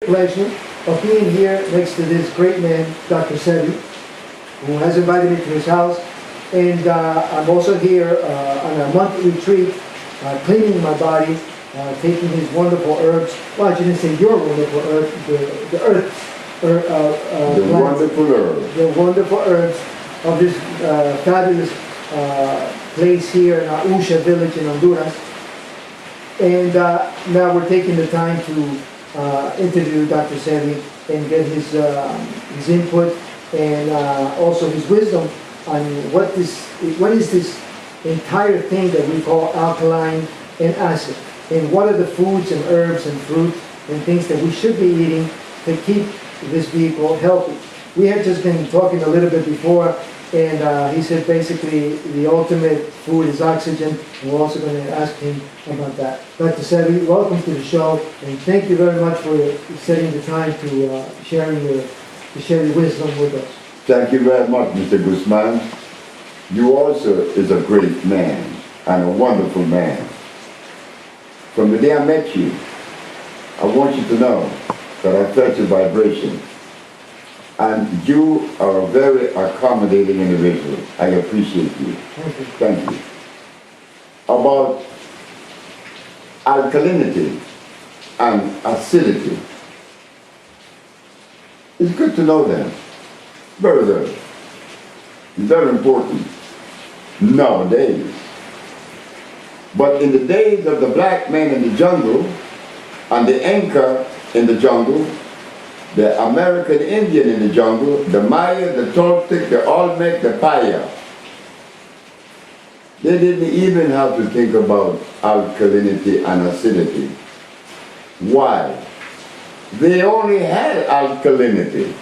Pleasure of being here next to this great man, Dr. Sebi, who has invited me to his house. And I'm also here on a monthly retreat, cleaning my body, taking his wonderful herbs. Well, I shouldn't say your wonderful herbs, the earth. The wonderful herbs. The wonderful herbs of this fabulous place here in our Usha village in Honduras. And now we're taking the time to interview Dr. Sebi and get his input and also his wisdom on what is this entire thing that we call alkaline and acid, and what are the foods and herbs and fruit and things that we should be eating to keep this vehicle healthy. We had just been talking a little bit before, and he said basically the ultimate food is oxygen, and we're also going to ask him about that. Dr. Sebi, welcome to the show, and thank you very much for setting the time to share your wisdom with us. Thank you very much, Mr. Guzman. You also is a great man and a wonderful man. From the day I met you, I want you to know that I felt your vibration. And you are a very accommodating individual. I appreciate you. Thank you. Thank you. About alkalinity and acidity. It's good to know them. Very important nowadays. But in the days of the black man in the jungle and the Inca in the jungle, the American Indian in the jungle, the Maya, the Toltec, the Olmec, the Paya, they didn't even have to think about alkalinity and acidity. Why? They only had alkalinity.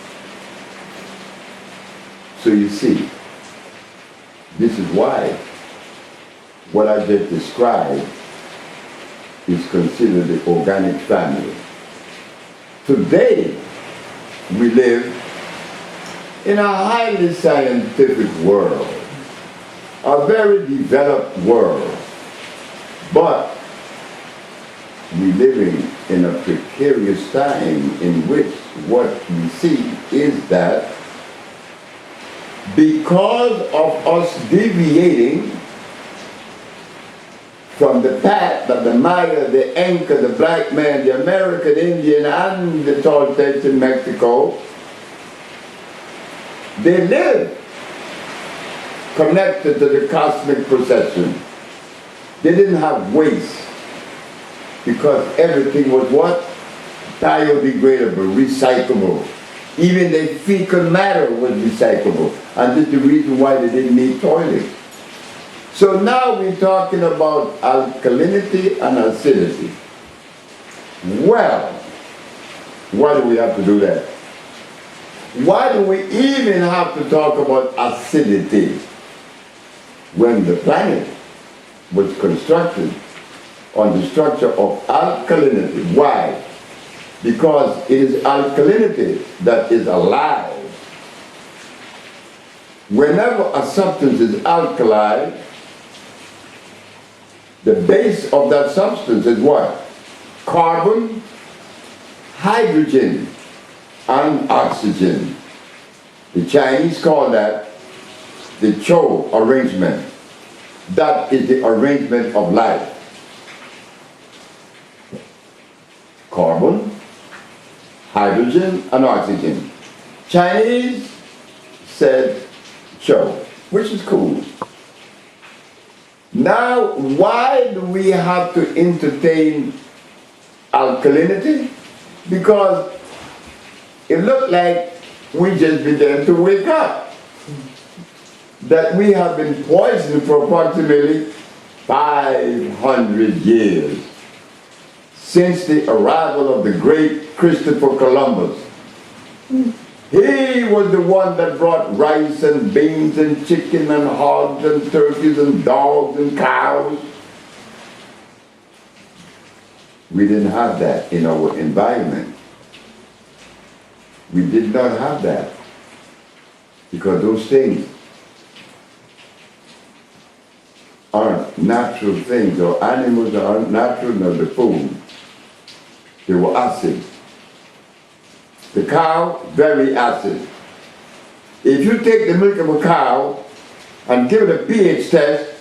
So you see, this is why what I just described is considered the organic family. Today, we live in a highly scientific world, a very developed world, but we're living in a precarious time in which what we see is that because of us deviating from the path that the Maya, the Inca, the black man, the American Indian, and the Toltecs in Mexico, they lived connected to the cosmic procession. They didn't have waste because everything was what? Biodegradable, recyclable. Even the fecal matter was recyclable. And this is the reason why they didn't need toilets. So now we're talking about alkalinity and acidity. Well, why do we have to do that? Why do we even have to talk about acidity when the planet was constructed on the structure of alkalinity? Why? Because it is alkalinity that is alive. Whenever a substance is alkali, the base of that substance is what? Carbon, hydrogen, and oxygen. The Chinese call that the Cho arrangement. That is the arrangement of life. Carbon, hydrogen, and oxygen. Chinese said Cho, which is cool. Now, why do we have to entertain alkalinity? Because it looked like we just began to wake up. That we have been poisoned for approximately 500 years since the arrival of the great Christopher Columbus. He was the one that brought rice and beans and chicken and hogs and turkeys and dogs and cows. We didn't have that in our environment. We did not have that because those things aren't natural things, or animals aren't natural, nor the food. They were acid. The cow, very acid. If you take the milk of a cow and give it a pH test,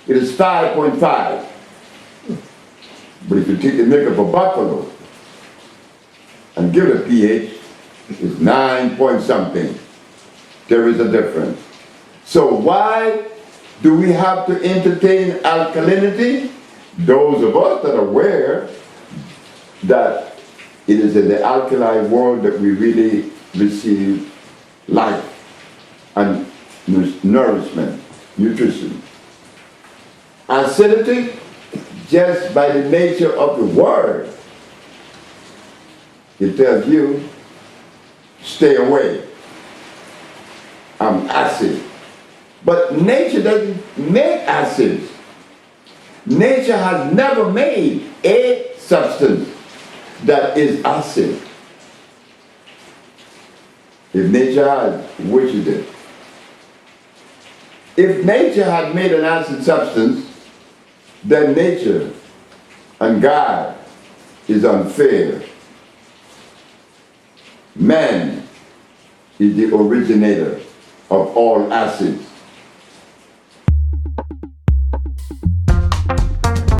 it is 5.5. But if you take the milk of a buffalo and give it a pH, it's 9 point something. There is a difference. So why do we have to entertain alkalinity? Those of us that are aware that it is in the alkaline world that we really receive life and nourishment, nutrition. Acidity, just by the nature of the word, it tells you, stay away. I'm acid. But nature doesn't make acids. Nature has never made a substance that is acid. If nature has, which is it? If nature had made an acid substance, then nature and God is unfair. Man is the originator of all acids.